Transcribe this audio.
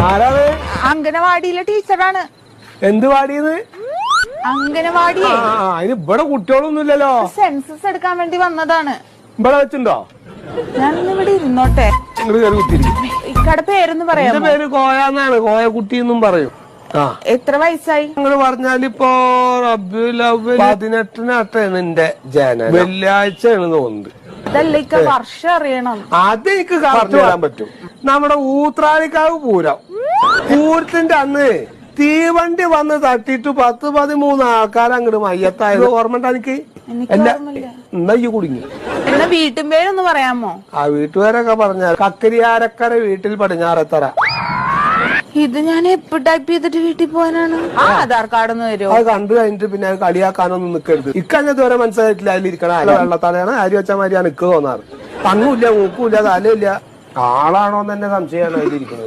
ആരാണ്? അംഗനവാടിയിലെ ടീച്ചറാണ്. എന്ത് വാടിയത്? അംഗനവാടിയെ അതിന് ഇവിടെ കുട്ടികളൊന്നുമില്ലല്ലോ. സെൻസസ് എടുക്കാൻ വേണ്ടി വന്നതാണ്. ഇവിടെ വെച്ചിണ്ടോ? ഞാൻ ഇവിടെ ഇരുന്നോട്ടെ. ഇക്കടെ പേരൊന്ന് പറയാം. എന്റെ പേര് കോയാന്നാണ്. കോയക്കുട്ടി എന്നും പറയും. എത്ര വയസ്സായി? നിങ്ങൾ പറഞ്ഞാലിപ്പോ റബീഉൽ അവ്വൽ 18 നിന്റെ ജനനം. വെള്ളിയാഴ്ചയാണ് തോന്നുന്നത്. ഇതല്ല ഇക്ക വർഷം അറിയണം. അത് എനിക്ക് കറക്റ്റ് പറയാൻ പറ്റും. നമ്മുടെ ഊത്രാളിക്കാവ് പൂരം. പൂരത്തിന്റെ അന്ന് തീവണ്ടി വന്ന് തട്ടിട്ട് 10-13 ആൾക്കാർ അങ്ങോട്ട് മയ്യത്തായത് ഓർമ്മ എനിക്ക്? എന്നാ ഈ കുടുങ്ങി. എന്നാ വീട്ടും പേരൊന്ന് പറയാമോ? ആ വീട്ടുപേരൊക്കെ പറഞ്ഞ കക്കരിയാരക്കര വീട്ടിൽ പടിഞ്ഞാറത്തറ. ഇത് ഞാൻ എപ്പോ ടൈപ്പ് ചെയ്തിട്ട് വീട്ടിൽ പോകാനാണ്? ആ ആധാർ കാർഡ് ഒന്ന് വരുമോ? അത് കണ്ടു കഴിഞ്ഞിട്ട് പിന്നെ അത് കളിയാക്കാനൊന്നും നിൽക്കരുത്. ഇക്കഞ്ഞത് വരെ മനസ്സിലായിട്ടില്ല. അതിലിരിക്കണ വെള്ളത്തലയാണ് അരി വെച്ച മാതിരിയാണ് എനിക്ക് തോന്നാറ്. കണ്ണുമില്ല, മൂക്കുമില്ല, തലയില്ല. ആളാണോന്ന് തന്നെ സംശയമാണ് അതിലിരിക്കുന്നത്.